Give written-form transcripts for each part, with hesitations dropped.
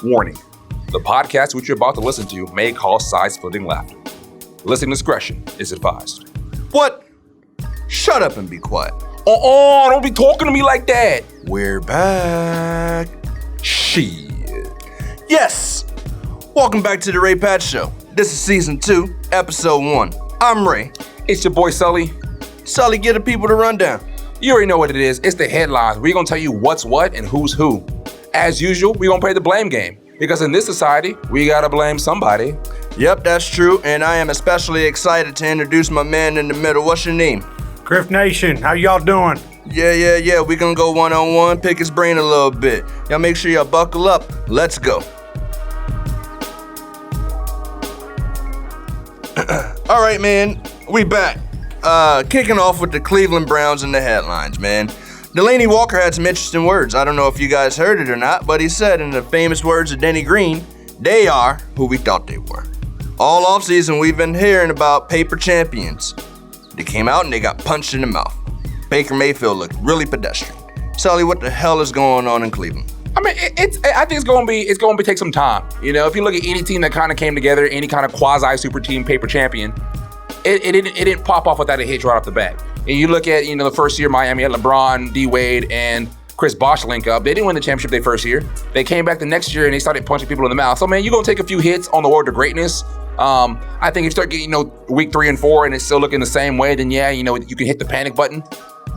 Warning, the podcast which you're about to listen to may cause side-splitting laughter. Listening discretion is advised. What? Shut up and be quiet. Don't be talking to me like that. We're back. Shit. Yes. Welcome back to the Ray Patt Show. This is season 2, episode 1. I'm Ray. It's your boy Sully. Sully, give the people the rundown. You already know what it is. It's the headlines. We're going to tell you what's what and who's who. As usual, we're going to play the blame game. Because in this society, we got to blame somebody. Yep, that's true. And I am especially excited to introduce my man in the middle. What's your name? Griff Nation, how y'all doing? Yeah. We're going to go one-on-one, pick his brain a little bit. Y'all make sure y'all buckle up. Let's go. All right, man. We back. Kicking off with the Cleveland Browns in the headlines, man. Delaney Walker had some interesting words. I don't know if you guys heard it or not, but he said in the famous words of Denny Green, they are who we thought they were. All offseason, we've been hearing about paper champions. They came out and they got punched in the mouth. Baker Mayfield looked really pedestrian. Sully, what the hell is going on in Cleveland? I mean, I think it's going to take some time. You know, if you look at any team that kind of came together, any kind of quasi-super team paper champion, it didn't pop off without a hitch right off the bat. And you look at, the first year Miami had LeBron, D-Wade, and Chris Bosh link up. They didn't win the championship their first year. They came back the next year and they started punching people in the mouth. So, man, you're going to take a few hits on the road to greatness. I think if you start getting, week 3 and 4 and it's still looking the same way, then yeah, you can hit the panic button.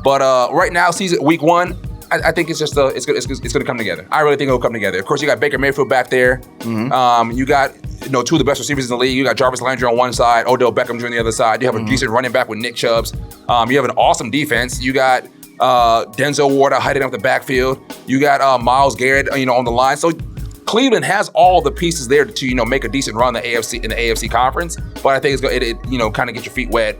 But right now, week 1, I think it's just it's going to come together. I really think it'll come together. Of course, you got Baker Mayfield back there. Mm-hmm. You got 2 of the best receivers in the league. You got Jarvis Landry on one side, Odell Beckham Jr. on the other side. You have a decent running back with Nick Chubbs. You have an awesome defense. You got Denzel Ward hiding up the backfield. You got Myles Garrett, on the line. So Cleveland has all the pieces there to make a decent run in the AFC conference. But I think it's kind of get your feet wet,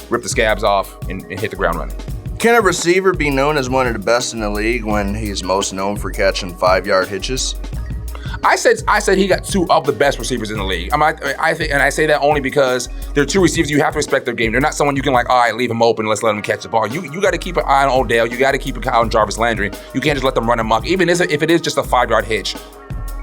rip the scabs off and hit the ground running. Can a receiver be known as one of the best in the league when he's most known for catching 5-yard hitches? I said he got 2 of the best receivers in the league. I say that only because they're 2 receivers. You have to respect their game. They're not someone you can all right, leave him open, let's let him catch the ball. You got to keep an eye on Odell. You got to keep an eye on Jarvis Landry. You can't just let them run amok, even if it is just a 5-yard hitch.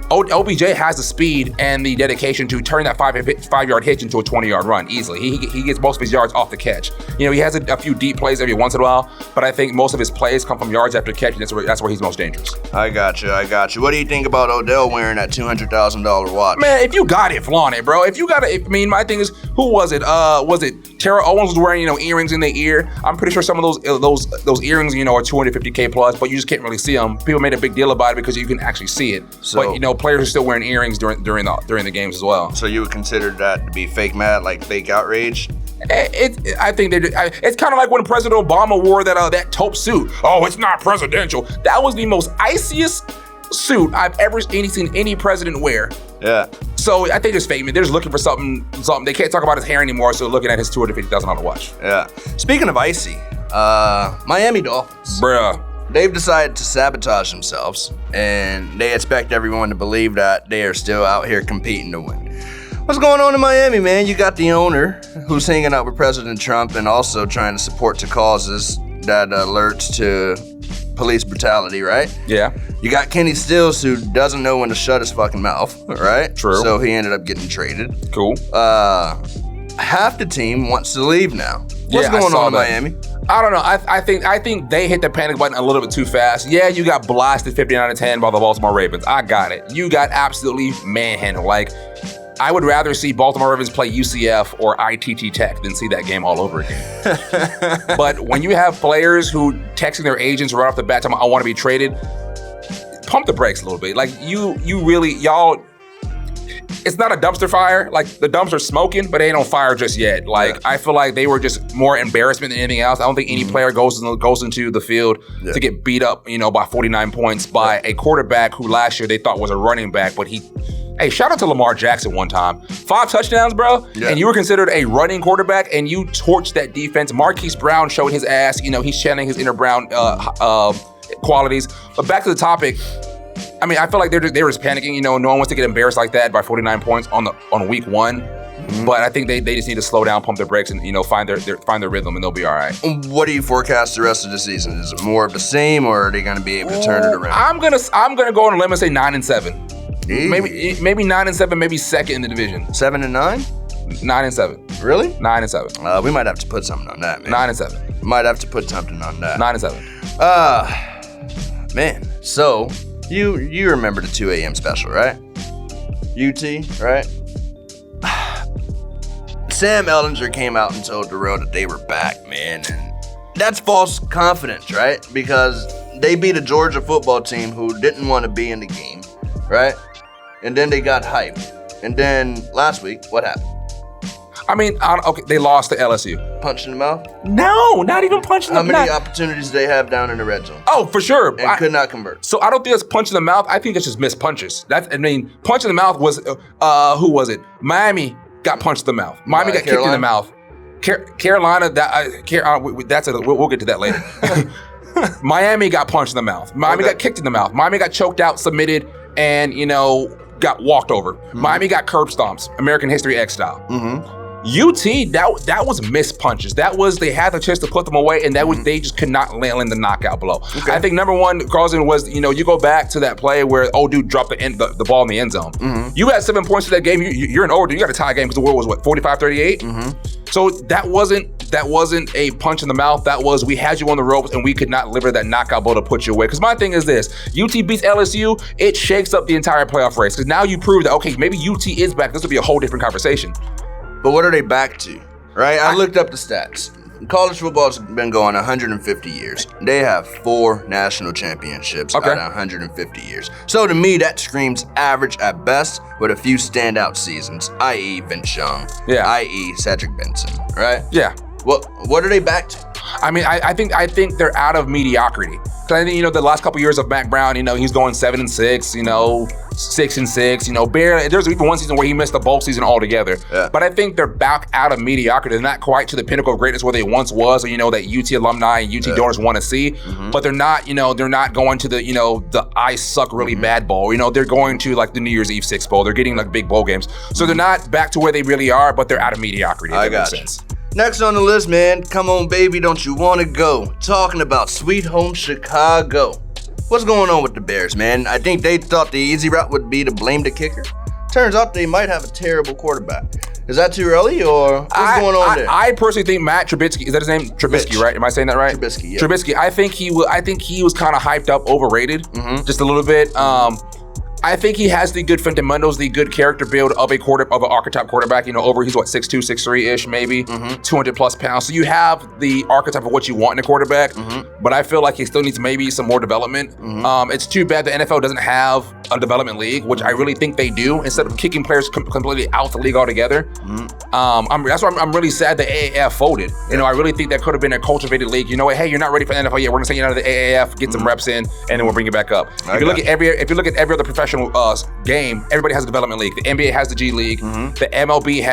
OBJ has the speed and the dedication to turn that 5-yard hitch into a 20-yard run easily. He gets most of his yards off the catch. He has a few deep plays every once in a while, but I think most of his plays come from yards after catch, and that's where he's most dangerous. I got you. What do you think about Odell wearing that $200,000 watch? Man, if you got it, flaunt it, bro. If you got it, my thing is, who was it? Was it Terrell Owens was wearing earrings in their ear? I'm pretty sure some of those earrings are $250K plus, but you just can't really see them. People made a big deal about it because you can actually see it. So, but players are still wearing earrings during the games as well. So you would consider that to be fake mad, like fake outrage? I think it's kind of like when President Obama wore that taupe suit. Oh, it's not presidential. That was the most iciest suit I've ever seen any president wear. Yeah. So I think it's fake. They're just looking for something. They can't talk about his hair anymore, so they're looking at his $250,000 watch. Yeah. Speaking of icy, Miami Dolphins. Bruh. They've decided to sabotage themselves, and they expect everyone to believe that they are still out here competing to win. What's going on in Miami, man? You got the owner who's hanging out with President Trump and also trying to support the causes that alerts to police brutality, right? Yeah. You got Kenny Stills, who doesn't know when to shut his fucking mouth, right? True. So he ended up getting traded. Cool. Half the team wants to leave now. What's going on in Miami? I don't know. I think they hit the panic button a little bit too fast. Yeah, you got blasted 59-10 by the Baltimore Ravens. I got it. You got absolutely manhandled. Like, I would rather see Baltimore Ravens play UCF or ITT Tech than see that game all over again. But when you have players who texting their agents right off the bat, telling them, I want to be traded, pump the brakes a little bit. Like, you really, y'all, it's not a dumpster fire. Like, the dumpster's smoking, but it ain't on fire just yet. Like, I feel like they were just more embarrassment than anything else. I don't think any player goes into the field to get beat up, by 49 points by a quarterback who last year they thought was a running back, but hey, shout out to Lamar Jackson one time. 5 touchdowns, bro, and you were considered a running quarterback, and you torched that defense. Marquise Brown showed his ass. He's channeling his inner Brown qualities. But back to the topic, I feel like they were just panicking. No one wants to get embarrassed like that by 49 points on week 1. Mm-hmm. But I think they just need to slow down, pump their brakes, and find their rhythm, and they'll be all right. What do you forecast the rest of the season? Is it more of the same, or are they going to be able to turn it around? I'm gonna go on a limb and say 9-7. maybe 9-7, maybe second in the division. 7-9? 9-7. Really? 9-7. We might have to put something on that, man. 9-7. Might have to put something on that. 9-7. Man. So you remember the 2 a.m. special, right? UT, right? Sam Eldinger came out and told the world that they were back, man, and that's false confidence, right? Because they beat a Georgia football team who didn't want to be in the game, right? And then they got hyped. And then last week, what happened? I mean, okay, they lost to LSU. Punch in the mouth? No, not even punching the mouth. How many opportunities do they have down in the red zone? Oh, for sure. And could not convert. So I don't think it's punch in the mouth. I think it's just missed punches. Punch in the mouth was, who was it? Miami got punched in the mouth. Miami got kicked in the mouth. Carolina, that's it. We'll get to that later. Miami got punched in the mouth. Miami got kicked in the mouth. Miami got choked out, submitted, and, got walked over. Mm-hmm. Miami got curb stomps, American History X style. Mm-hmm. UT, that was missed punches. They had the chance to put them away, and they just could not land the knockout blow. Okay. I think number one, Carlson, was, you go back to that play where old dude dropped the ball in the end zone. Mm-hmm. You had 7 points to that game. You're in overdue. You got a tie game because the world was 45-38. Mm-hmm. So that wasn't a punch in the mouth. That was, we had you on the ropes and we could not deliver that knockout blow to put you away. Because my thing is this: UT beats LSU, it shakes up the entire playoff race. Because now you prove that, okay, maybe UT is back. This will be a whole different conversation. But what are they back to, right? I looked up the stats. College football's been going 150 years. They have 4 national championships out of 150 years. So to me, that screams average at best with a few standout seasons, i.e. Vince Young, i.e. Cedric Benson, right? Yeah. What are they back to? I mean, I think they're out of mediocrity. Because I think, the last couple years of Mac Brown, he's going 7-6, 6-6, barely. There's even one season where he missed the bowl season altogether. Yeah. But I think they're back out of mediocrity. They're not quite to the pinnacle of greatness where they once was, or, that UT alumni and UT donors want to see. Mm-hmm. But they're not going to the I suck really bad bowl. They're going to like the New Year's Eve 6 bowl. They're getting like big bowl games. So they're not back to where they really are, but they're out of mediocrity. If that makes sense. Next on the list, man, come on, baby, don't you want to go? Talking about Sweet Home Chicago. What's going on with the Bears, man? I think they thought the easy route would be to blame the kicker. Turns out they might have a terrible quarterback. Is that too early, or what's going on there? I personally think Matt Trubisky, is that his name? Trubisky, right? Am I saying that right? Trubisky, yeah. Trubisky. I think he was kind of hyped up, overrated, just a little bit. I think he has the good fundamentals, the good character build of an archetype quarterback. He's 6'2", 6'3" ish, maybe 200 plus pounds. So you have the archetype of what you want in a quarterback, but I feel like he still needs maybe some more development. It's too bad the NFL doesn't have a development league, which I really think they do. Instead of kicking players completely out the league altogether, that's why I'm really sad the AAF folded. I really think that could have been a cultivated league. Hey, you're not ready for the NFL yet. We're gonna send you out of the AAF, get some reps in, and then we'll bring you back up. If you look at every other professional game, everybody has a development league. The NBA has the G League. The MLB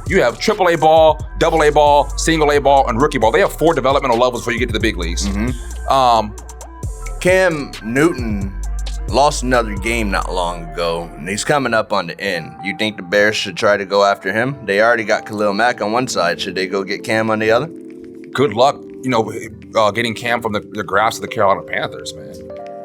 you have AAA ball, AA ball, single A ball, and rookie ball. They have 4 developmental levels before you get to the big leagues. Cam Newton lost another game not long ago, and he's coming up on the end. You think the Bears should try to go after him? They already got Khalil Mack on one side. Should they go get Cam on the other? Good luck, getting Cam from the grasp of the Carolina Panthers, man.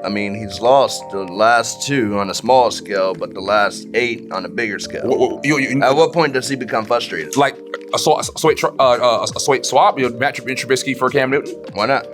I mean, he's lost the last 2 on a small scale, but the last 8 on a bigger scale. At what point does he become frustrated? Like a swap, Matt Trubisky for Cam Newton? Why not?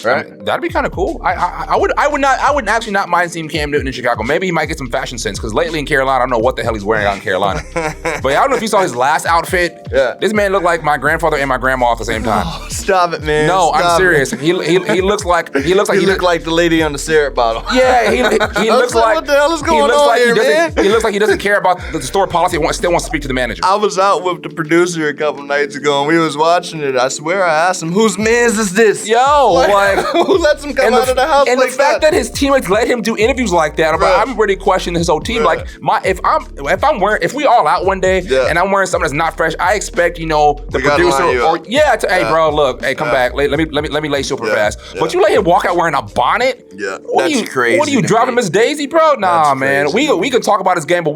Right? That'd be kind of cool. I would actually not mind seeing Cam Newton in Chicago. Maybe he might get some fashion sense, because lately in Carolina, I don't know what the hell he's wearing out in Carolina. But I don't know if you saw his last outfit. Yeah. This man looked like my grandfather and my grandma at the same time. Oh, stop it, man. No, I'm serious. He looks like he looked like the lady on the syrup bottle. Yeah, he looks like what the hell is going on here, man? He looks like he doesn't care about the store policy and still wants to speak to the manager. I was out with the producer a couple nights ago, and we was watching it. I swear I asked him, whose man's is this? Yo, who lets him come out of the house and like the fact that his teammates let him do interviews like that, I'm really questioning his whole team. Like, if we all out one day and I'm wearing something that's not fresh, I expect the producer hey bro, look, hey, come back, let me lace you up real fast. But you let him walk out wearing a bonnet? Yeah, that's crazy. What are you driving Miss Daisy, bro? Nah, man. We can talk about his game, but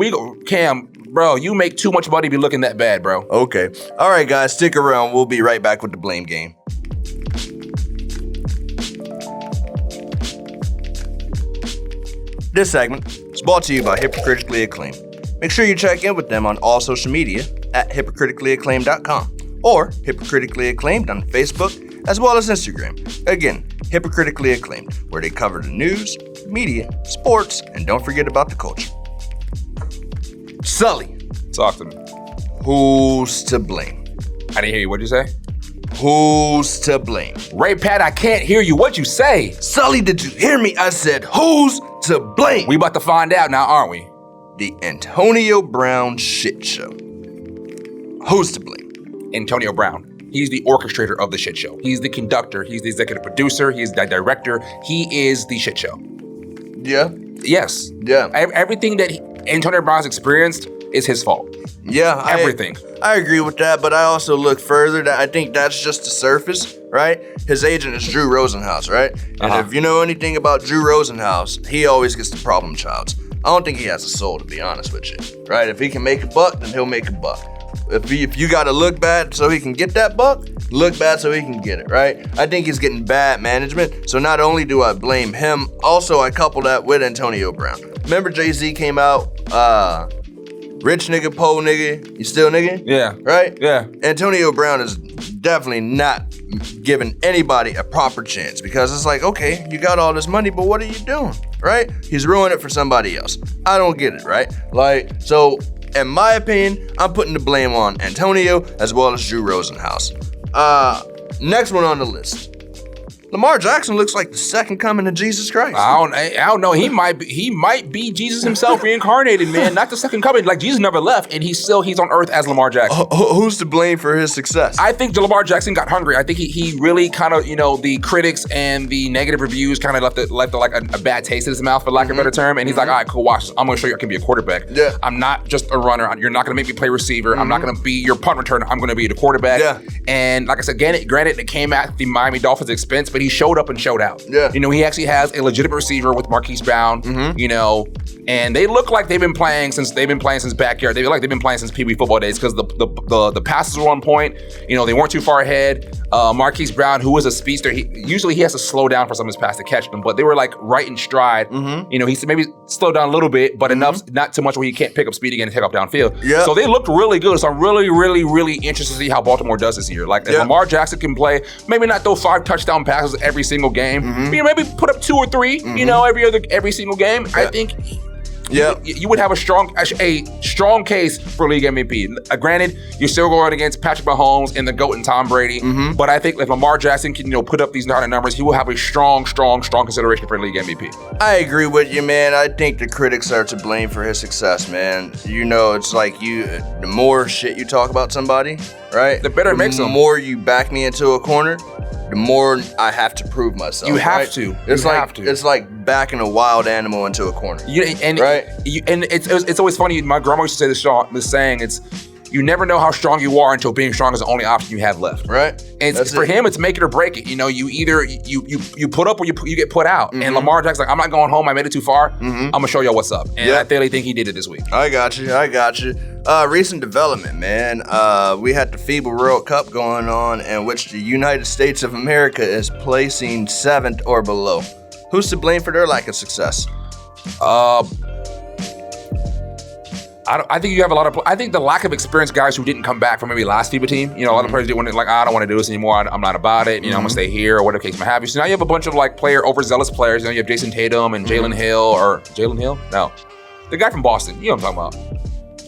Cam, bro, you make too much money to be looking that bad, bro. Okay, all right, guys, stick around. We'll be right back with the blame game. This segment is brought to you by Hypocritically Acclaimed. Make sure you check in with them on all social media at hypocriticallyacclaimed.com or Hypocritically Acclaimed on Facebook as well as Instagram. Again, Hypocritically Acclaimed, where they cover the news, media, sports, and don't forget about the culture. Sully, Talk to me. who's to blame? I didn't hear you. What'd you say? Who's to blame? Ray Pat, I can't hear you. What'd you say? Sully, did you hear me? I said, who's to blame? We about to find out now, aren't we? The Antonio Brown shit show. Who's to blame? Antonio Brown. He's the orchestrator of the shit show. He's the conductor. He's the executive producer. He's the director. He is the shit show. Yeah? Yes. Yeah. Everything that Antonio Brown's experienced is his fault. Yeah. Everything. I agree with that, but I also look further. That I think that's just the surface, right? His agent is Drew Rosenhaus, right? And if you know anything about Drew Rosenhaus, he always gets the problem childs. I don't think he has a soul, to be honest with you, right? If he can make a buck, then he'll make a buck. If you gotta look bad so he can get that buck, look bad so he can get it, right? I think he's getting bad management. So not only do I blame him, also I couple that with Antonio Brown. Remember Jay-Z came out, rich nigga, poor nigga, you still nigga? Yeah. Right? Yeah. Antonio Brown is definitely not giving anybody a proper chance because it's like, okay, you got all this money, but what are you doing, right? He's ruining it for somebody else. I don't get it, right? Like, so in my opinion, I'm putting the blame on Antonio as well as Drew Rosenhaus. Next one on the list. Lamar Jackson looks like the second coming of Jesus Christ. I don't know. He might be Jesus himself reincarnated, man. Not the second coming. Like Jesus never left, and he's on earth as Lamar Jackson. Who's to blame for his success? I think Lamar Jackson got hungry. I think he really kind of, the critics and the negative reviews kind of left like a bad taste in his mouth, for lack of a better term. And he's like, all right, cool, watch this. I'm going to show you I can be a quarterback. Yeah. I'm not just a runner. You're not going to make me play receiver. I'm not going to be your punt returner. I'm going to be the quarterback. Yeah. And like I said, granted, it came at the Miami Dolphins' expense, but he showed up and showed out. Yeah. He actually has a legitimate receiver with Marquise Brown, and they look like they've been playing since backyard. They look like they've been playing since Pee Wee football days because the passes were on point. They weren't too far ahead. Marquise Brown, who is a speedster, he has to slow down for some of his passes to catch them, but they were like right in stride. He said maybe slow down a little bit, but enough, not too much where he can't pick up speed again and take off downfield. Yeah. So they looked really good. So I'm really, really, really interested to see how Baltimore does this year. Like if Lamar Jackson can play, maybe not throw 5 touchdown passes every single game. Maybe put up 2 or 3, every single game. I think you would have a strong case for league MVP. Granted, you're still going against Patrick Mahomes and the GOAT and Tom Brady, but I think if Lamar Jackson can put up these kind of numbers, he will have a strong consideration for league MVP. I agree with you, man. I think the critics are to blame for his success, man. It's like the more shit you talk about somebody, right? The better it makes them. The more you back me into a corner, the more I have to prove myself. You have right? to. It's like backing a wild animal into a corner. It's always funny. My grandma used to say this saying. It's you never know how strong you are until being strong is the only option you have left. Right. And for him, it's make it or break it. You either you put up or you get put out. And Lamar Jackson's like, I'm not going home. I made it too far. I'm gonna show y'all what's up. And I really think he did it this week. I got you. Recent development, man. We had the FIBA World Cup going on, in which the United States of America is placing 7th or below. Who's to blame for their lack of success? I think you have a lot of. I think the lack of experienced guys who didn't come back from maybe last FIBA team. A lot of players didn't want to, I don't want to do this anymore. I'm not about it. I'm gonna stay here or whatever case may have you. So now you have a bunch of overzealous players. You have Jason Tatum and Jalen Hill. No, the guy from Boston. You know what I'm talking about.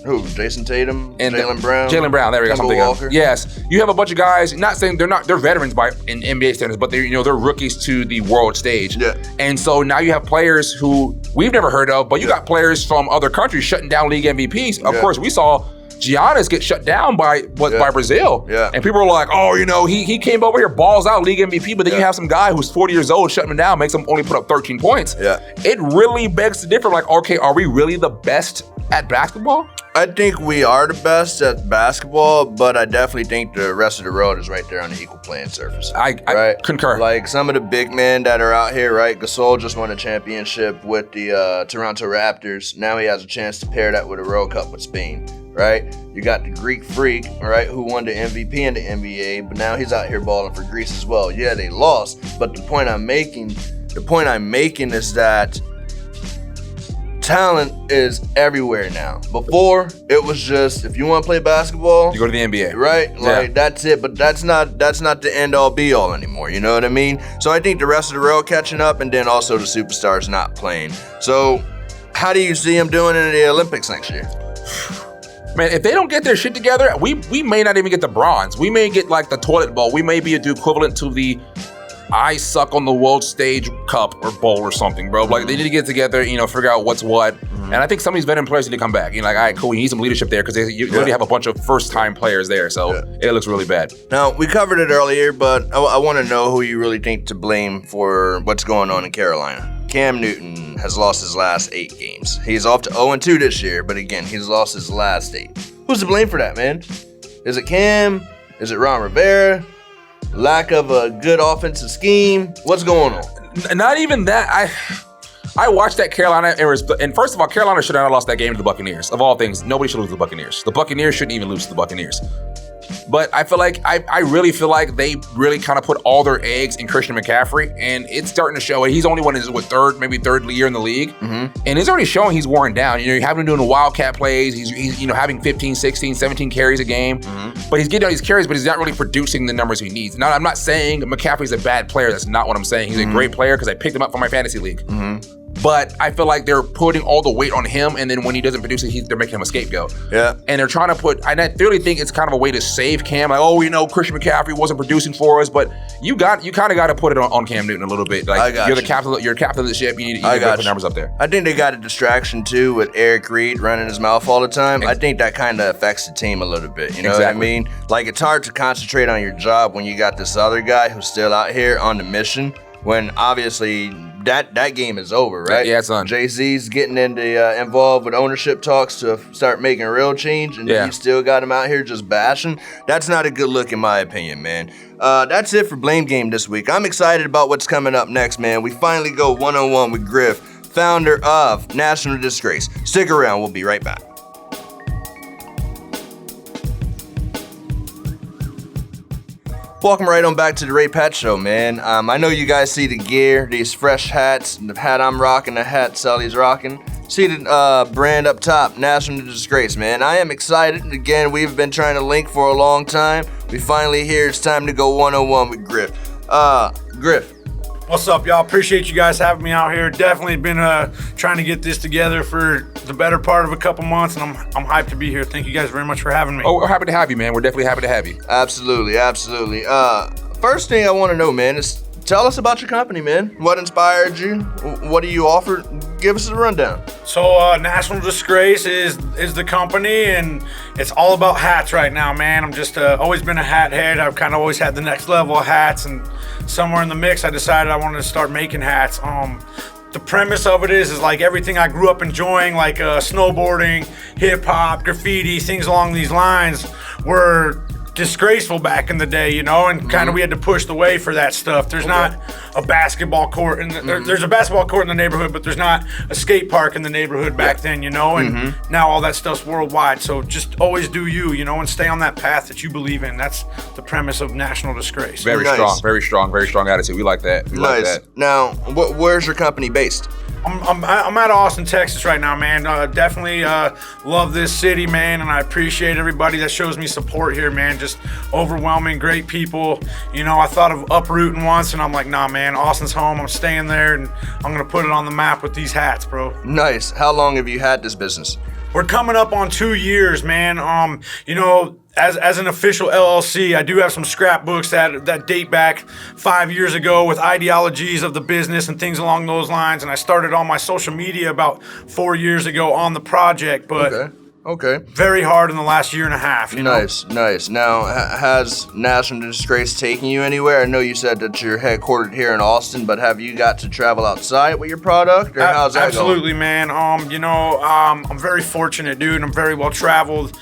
Who? Jason Tatum and Jalen Brown. Jalen Brown. There we go. Something else. Yes, you have a bunch of guys. Not saying they're veterans in NBA standards, but they're rookies to the world stage. Yeah. And so now you have players who we've never heard of, but you got players from other countries shutting down league MVPs. Of course, we saw Giannis get shut down by Brazil. Yeah. And people were like, he came over here, balls out, league MVP, but then you have some guy who's 40 years old shutting him down, makes him only put up 13 points. Yeah. It really begs to differ. Okay, are we really the best at basketball? I think we are the best at basketball, but I definitely think the rest of the world is right there on the equal playing surface. I concur. Like some of the big men that are out here, right? Gasol just won a championship with the Toronto Raptors. Now he has a chance to pair that with a World Cup with Spain, right? You got the Greek Freak, right, who won the MVP in the NBA, but now he's out here balling for Greece as well. Yeah, they lost, but the point I'm making is that talent is everywhere now. Before, it was just, if you want to play basketball, You go to the NBA. right? Yeah. Like, that's it. But that's not the end-all be-all anymore. You know what I mean? So I think the rest of the road catching up, and then also the superstars not playing. So how do you see them doing in the Olympics next year? Man, if they don't get their shit together, we may not even get the bronze. We may get like the toilet bowl. We may be the equivalent to the I suck on the world stage cup or bowl or something, bro. Like, they need to get together, figure out what's what. And I think some of these veteran players need to come back. All right, cool, you need some leadership there because you already have a bunch of first-time players there, so it looks really bad. Now, we covered it earlier, but I want to know who you really think to blame for what's going on in Carolina. Cam Newton has lost his last 8 games. He's off to 0-2 this year, but again, he's lost his last 8. Who's to blame for that, man? Is it Cam? Is it Ron Rivera? Lack of a good offensive scheme? What's going on? Not even that. I watched that Carolina, and first of all, Carolina should not have lost that game to the Buccaneers. Of all things, nobody should lose to the Buccaneers. The Buccaneers shouldn't even lose to the Buccaneers. But I feel like, I really feel like they really kind of put all their eggs in Christian McCaffrey, and it's starting to show. He's only third year in the league, and it's already showing he's worn down. You have him doing the wildcat plays. He's having 15, 16, 17 carries a game, but he's getting all these carries, but he's not really producing the numbers he needs. Now, I'm not saying McCaffrey's a bad player. That's not what I'm saying. He's a great player because I picked him up for my fantasy league. But I feel like they're putting all the weight on him, and then when he doesn't produce it, they're making him a scapegoat. Yeah. And they're trying to put, and I really think it's kind of a way to save Cam. Like, Christian McCaffrey wasn't producing for us, but you kind of got to put it on Cam Newton a little bit. Like, you're the captain of the ship. You need to put numbers up there. I think they got a distraction too with Eric Reed running his mouth all the time. I think that kind of affects the team a little bit. You know what I mean? Like, it's hard to concentrate on your job when you got this other guy who's still out here on the mission, when obviously that game is over, right? Yeah, it's done. Jay-Z's getting involved with ownership talks to start making real change, and you still got him out here just bashing. That's not a good look, in my opinion, man. That's it for Blame Game this week. I'm excited about what's coming up next, man. We finally go one-on-one with Griff, founder of National Disgrace. Stick around. We'll be right back. Welcome right on back to the Ray Patt Show, man. I know you guys see the gear, these fresh hats, the hat I'm rocking, the hat Sully's rocking. See the brand up top, National Disgrace, man. I am excited. Again, we've been trying to link for a long time. We finally here. It's time to go one-on-one with Griff. Griff. What's up, y'all? Appreciate you guys having me out here. Definitely been trying to get this together for the better part of a couple months, and I'm hyped to be here. Thank you guys very much for having me. Oh, we're happy to have you, man. We're definitely happy to have you. Absolutely. First thing I want to know, man, is tell us about your company, man. What inspired you? What do you offer? Give us a rundown. So National Disgrace is the company, and it's all about hats right now, man. I'm just always been a hat head. I've kind of always had the next level of hats, and somewhere in the mix, I decided I wanted to start making hats. The premise of it is like everything I grew up enjoying, like snowboarding, hip hop, graffiti, things along these lines, were disgraceful back in the day, and kind of we had to push the way for that stuff. There's not a basketball court, and there's a basketball court in the neighborhood, but there's not a skate park in the neighborhood back then, and now all that stuff's worldwide. So just always do you, and stay on that path that you believe in. That's the premise of National Disgrace. Very strong attitude. We like that. Like that. Now, where's your company based? I'm at Austin, Texas right now, man. Definitely love this city, man, and I appreciate everybody that shows me support here, man. Just overwhelming, great people. I thought of uprooting once, and I'm like, nah, man, Austin's home. I'm staying there, and I'm going to put it on the map with these hats, bro. Nice. How long have you had this business? We're coming up on 2 years, man. As an official LLC, I do have some scrapbooks that date back 5 years ago with ideologies of the business and things along those lines. And I started on my social media about 4 years ago on the project, but okay. Very hard in the last year and a half. Nice. Now, has National Disgrace taken you anywhere? I know you said that you're headquartered here in Austin, but have you got to travel outside with your product, or how's that Absolutely, going? Man. I'm very fortunate, dude. I'm very well traveled.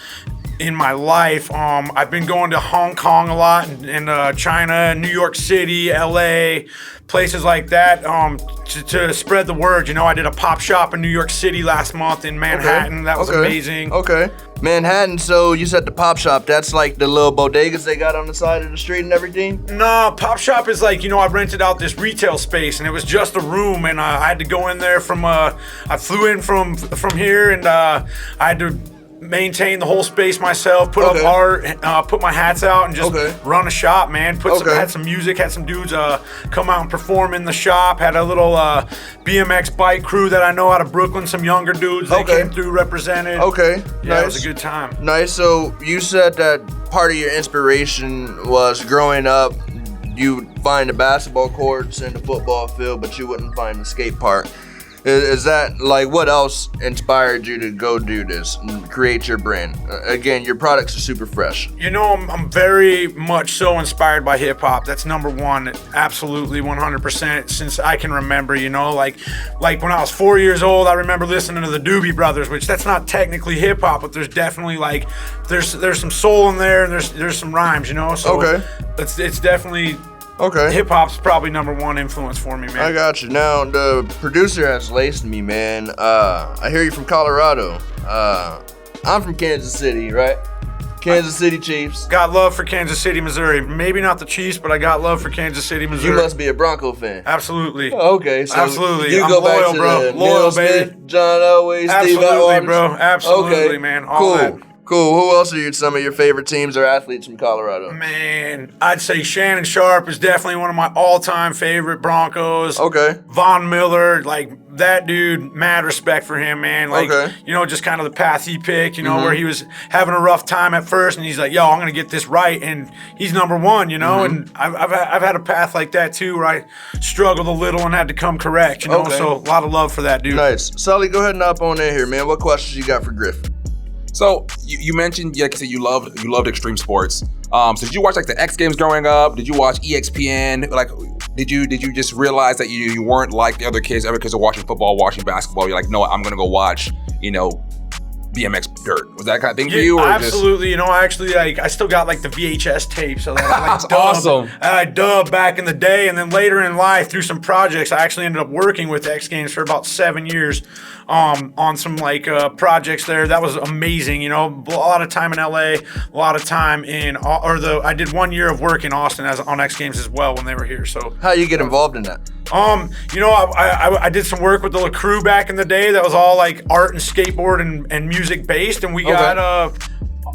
in my life. I've been going to Hong Kong a lot, and China, New York City, LA, places like that, to spread the word. You know, I did a pop shop in New York City last month in Manhattan. That was amazing. Okay. Manhattan, so you said the pop shop, that's like the little bodegas they got on the side of the street and everything? No, pop shop is like, you know, I rented out this retail space and it was just a room, and I had to go in there I flew in from here, and I had to maintain the whole space myself, put up art, put my hats out, and just run a shop, man. Had some music, had some dudes come out and perform in the shop. Had a little BMX bike crew that I know out of Brooklyn, some younger dudes. They came through, represented. Okay, yeah, nice. It was a good time. Nice. So you said that part of your inspiration was growing up, you would find the basketball courts and the football field, but you wouldn't find the skate park. Is that, like, what else inspired you to go do this and create your brand? Again, your products are super fresh. You know, I'm very much so inspired by hip hop. That's number one, absolutely 100% since I can remember, you know, like when I was 4 years old, I remember listening to the Doobie Brothers, which that's not technically hip hop, but there's definitely like, there's some soul in there, and there's some rhymes, you know, so it's definitely... Okay. Hip hop's probably number one influence for me, man. I got you. Now, the producer has laced me, man. I hear you from Colorado. I'm from Kansas City, right? Kansas City Chiefs. Got love for Kansas City, Missouri. Maybe not the Chiefs, but I got love for Kansas City, Missouri. You must be a Bronco fan. Absolutely. Okay, so absolutely. You I'm go loyal, back to bro. the Loyal, Neil baby. Smith, John Elway, Steve Absolutely, bro. Absolutely, man. All that. Cool. Who else are some of your favorite teams or athletes from Colorado? Man, I'd say Shannon Sharp is definitely one of my all-time favorite Broncos. Okay. Von Miller, like that dude, mad respect for him, man. Like, you know, just kind of the path he picked, you know, where he was having a rough time at first, and he's like, yo, I'm going to get this right, and he's number one, you know, and I've had a path like that too, where I struggled a little and had to come correct, you know, so a lot of love for that dude. Nice. Sully, go ahead and hop on in here, man. What questions you got for Griff? So you mentioned, like I said, you loved extreme sports. So did you watch like the X Games growing up? Did you watch ESPN? Like, did you just realize that you weren't like the other kids ever because of watching football, watching basketball? You're like, no, I'm gonna go watch, you know, BMX dirt. Was that kind of thing for you? Or absolutely. You know, I actually I still got like the VHS tape, so that that's awesome. I dubbed back in the day, and then later in life through some projects, I actually ended up working with X Games for about 7 years. On some like projects there. That was amazing, you know, a lot of time in LA, a lot of time I did 1 year of work in Austin on X Games as well when they were here. So how you get involved in that? You know, I did some work with the crew back in the day that was all like art and skateboard and music based, and we got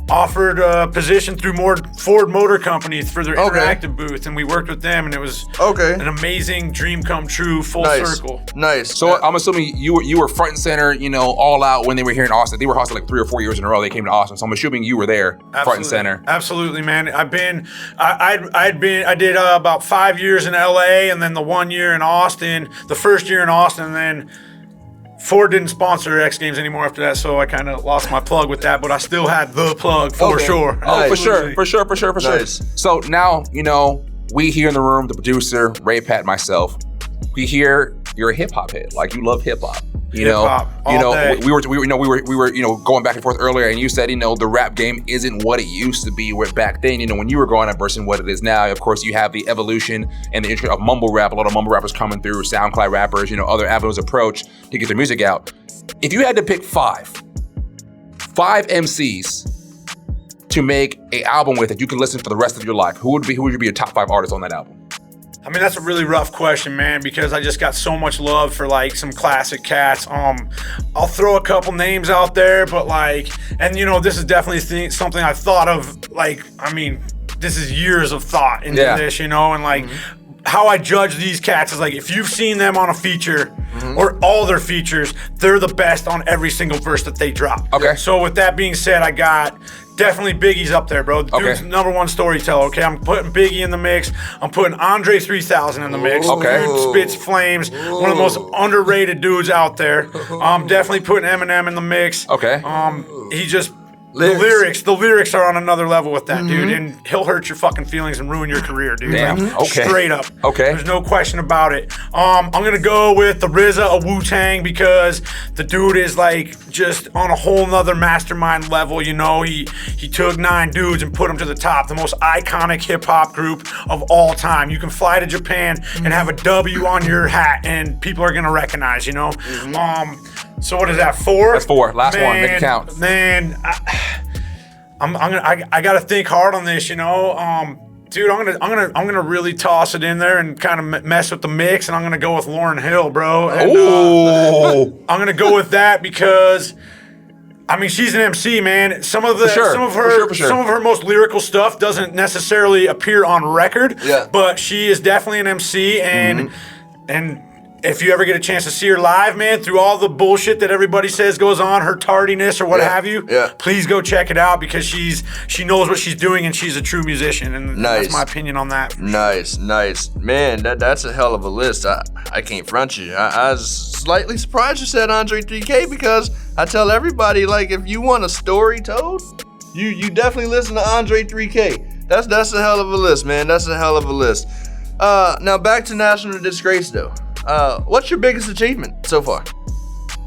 offered a position through Ford Motor Company for their interactive booth, and we worked with them, and it was an amazing dream come true, full circle. Nice. So I'm assuming you were front and center, you know, all out when they were here in Austin. They were hosted like 3 or 4 years in a row. They came to Austin, so I'm assuming you were there, front and center. Absolutely, man. I did about 5 years in LA, and then the 1 year in Austin, the first year in Austin, and then Ford didn't sponsor X Games anymore after that, so I kind of lost my plug with that, but I still had the plug for sure. Oh, for sure. Nice. So now, you know, we here in the room, the producer, Ray, Pat, myself, we hear you're a hip hop head. Like, you love hip hop. We were going back and forth earlier, and you said, you know, the rap game isn't what it used to be back then, you know, when you were growing up versus what it is now. Of course, you have the evolution and the entry of mumble rap, a lot of mumble rappers coming through, SoundCloud rappers, you know, other avenues approach to get their music out. If you had to pick five MCs to make an album with that you can listen for the rest of your life, who would be your top 5 artists on that album? I mean, that's a really rough question, man, because I just got so much love for like some classic cats. I'll throw a couple names out there, but like, and you know, this is definitely something I've thought of. Like, I mean, this is years of thought into this, you know, and like how I judge these cats is like, if you've seen them on a feature or all their features, they're the best on every single verse that they drop. Okay. So with that being said, I got definitely Biggie's up there, bro. The dude's number one storyteller, okay? I'm putting Biggie in the mix. I'm putting Andre 3000 in the mix. Okay. Dude spits flames. One of the most underrated dudes out there. Definitely putting Eminem in the mix. Okay. The lyrics are on another level with that, dude, and he'll hurt your fucking feelings and ruin your career, dude. Damn. Like, Okay. Straight up. Okay. There's no question about it. I'm gonna go with the RZA of Wu-Tang because the dude is like just on a whole nother mastermind level. You know, he took 9 dudes and put them to the top, the most iconic hip hop group of all time. You can fly to Japan and have a W on your hat, and people are gonna recognize. You know. So what is that? 4? That's 4. Last one. Make it count. Man, I gotta think hard on this, you know. Dude, I'm gonna really toss it in there and kind of mess with the mix, and I'm gonna go with Lauryn Hill, bro. And, I'm gonna go with that because, I mean, she's an MC, man. Some of her most lyrical stuff doesn't necessarily appear on record, but she is definitely an MC, and if you ever get a chance to see her live, man, through all the bullshit that everybody says goes on, her tardiness or what have you, please go check it out because she knows what she's doing and she's a true musician, and that's my opinion on that. Nice. Man, that's a hell of a list. I can't front you. I was slightly surprised you said Andre 3K because I tell everybody, like, if you want a story told, you definitely listen to Andre 3K. That's a hell of a list, man. That's a hell of a list. Now back to National Disgrace, though. What's your biggest achievement so far?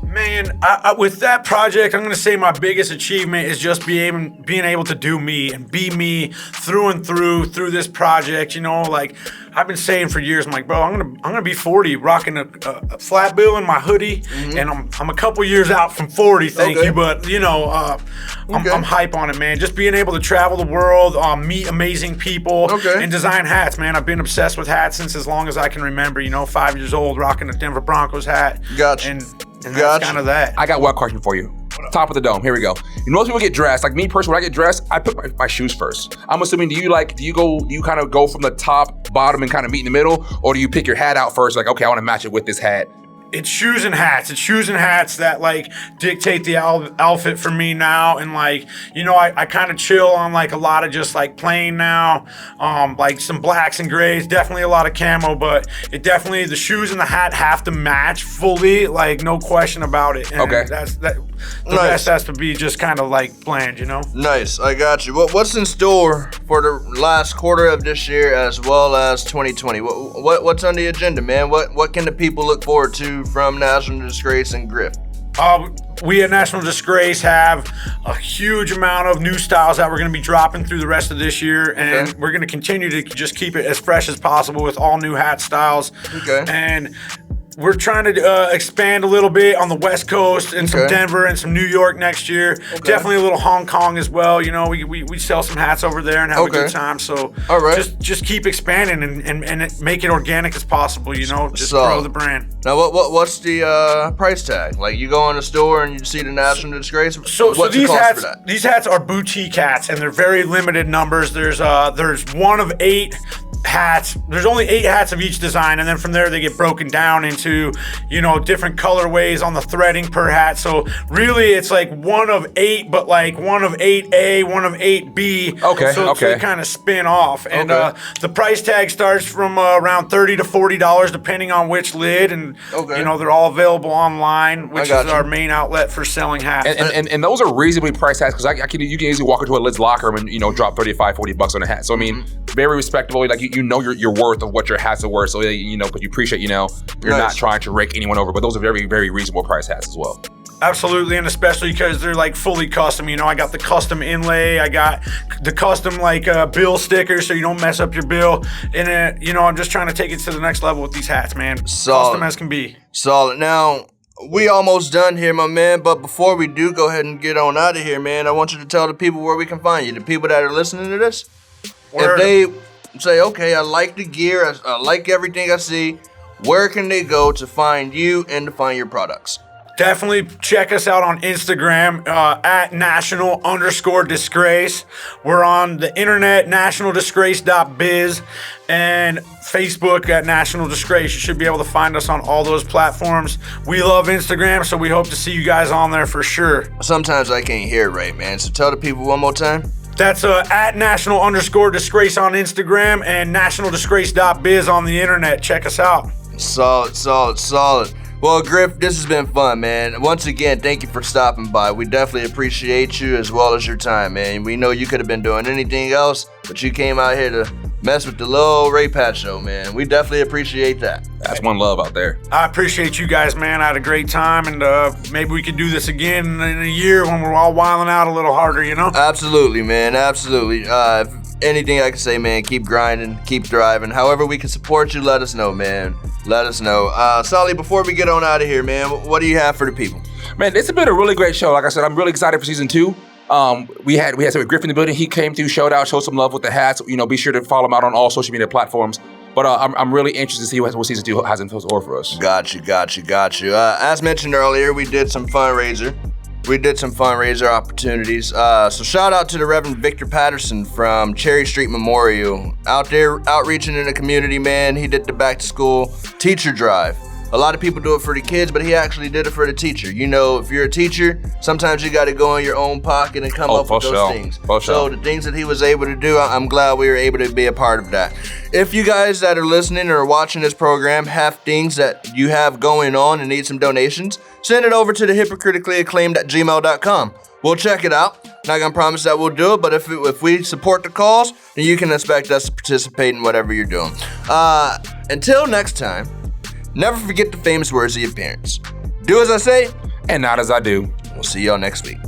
Man, with that project, I'm going to say my biggest achievement is just being able to do me and be me through and through this project. You know, like I've been saying for years, I'm like, bro, I'm gonna be 40, rocking a flat bill in my hoodie, and I'm a couple years out from 40, thank you, but you know, I'm hype on it, man. Just being able to travel the world, meet amazing people, and design hats, man. I've been obsessed with hats since as long as I can remember. You know, 5 years old, rocking a Denver Broncos hat. Gotcha. And that's kind of that. I got one question for you. Top of the dome. Here we go. You know, most people get dressed. Like me personally, when I get dressed, I put my shoes first. I'm assuming, do you kind of go from the top, bottom, and kind of meet in the middle, or do you pick your hat out first? Like, okay, I want to match it with this hat. It's shoes and hats. It's shoes and hats that like dictate the outfit for me now. And like, you know, I kind of chill on like a lot of just like plain now, like some blacks and grays, definitely a lot of camo, but it definitely, the shoes and the hat have to match fully, like no question about it. And the rest has to be just kind of like bland, you know? Nice, I got you. What's in store for the last quarter of this year as well as 2020? What's on the agenda, man? What can the people look forward to from National Disgrace and Griff? We at National Disgrace have a huge amount of new styles that we're going to be dropping through the rest of this year, and we're going to continue to just keep it as fresh as possible with all new hat styles. And we're trying to expand a little bit on the West Coast and some Denver and some New York next year. Definitely a little Hong Kong as well. You know, we sell some hats over there and have a good time. So just keep expanding and make it organic as possible. You know, just grow the brand. Now, what's the price tag? Like, you go in the store and you see the National Disgrace. So these hats are boutique hats, and they're very limited numbers. There's one of 8 hats. There's only 8 hats of each design, and then from there they get broken down into, you know, different colorways on the threading per hat. So really it's like one of 8, but like one of 8A, one of 8B. So they kind of spin off. And the price tag starts from around $30 to $40 depending on which lid, and you know, they're all available online, which is our main outlet for selling hats. And those are reasonably priced hats, because you can easily walk into a Lid's locker room and, you know, drop $35-$40 on a hat. So I mean, very respectable. Like you know your worth of what your hats are worth, so you know, but you appreciate, you know, you're not trying to rake anyone over, but those are very, very reasonable price hats as well. Absolutely, and especially because they're like fully custom. You know, I got the custom inlay, I got the custom like bill stickers, so you don't mess up your bill. And you know, I'm just trying to take it to the next level with these hats, man. Solid. Custom as can be. Solid. Now, we almost done here, my man, but before we do go ahead and get on out of here, man, I want you to tell the people where we can find you, the people that are listening to this. If they say, okay, I like the gear, I like everything I see, where can they go to find you and to find your products? Definitely check us out on Instagram at national_disgrace. We're on the internet, nationaldisgrace.biz, and Facebook at National Disgrace. You should be able to find us on all those platforms. We love Instagram, so we hope to see you guys on there for sure. Sometimes I can't hear right, man, so tell the people one more time. That's at national_disgrace on Instagram and nationaldisgrace.biz on the internet. Check us out. Solid. Well, Griff, this has been fun, man. Once again, thank you for stopping by. We definitely appreciate you as well as your time, man. We know you could have been doing anything else, but you came out here to mess with the little Ray Patt show, man. We definitely appreciate that. That's one love out there. I appreciate you guys, man. I had a great time, and maybe we could do this again in a year when we're all wilding out a little harder, you know? Absolutely, man. Absolutely. If anything I can say, man, keep grinding, keep driving. However we can support you, let us know, man. Let us know. Sully, before we get on out of here, man, what do you have for the people? Man, it's been a really great show. Like I said, I'm really excited for season 2. We had some Griff in the building. He came through, showed some love with the hats. You know, be sure to follow him out on all social media platforms. But I'm really interested to see what season 2 has in store for us. Got you. As mentioned earlier, we did some fundraiser opportunities. So shout out to the Reverend Victor Patterson from Cherry Street Memorial. Out there outreaching in the community, man. He did the back to school teacher drive. A lot of people do it for the kids, but he actually did it for the teacher. You know, if you're a teacher, sometimes you got to go in your own pocket and come up with those things. So the things that he was able to do, I'm glad we were able to be a part of that. If you guys that are listening or watching this program have things that you have going on and need some donations, send it over to thehypocriticallyacclaimed@gmail.com. We'll check it out. Not gonna promise that we'll do it, but if we support the cause, then you can expect us to participate in whatever you're doing. Until next time, never forget the famous words of your parents. Do as I say, and not as I do. We'll see y'all next week.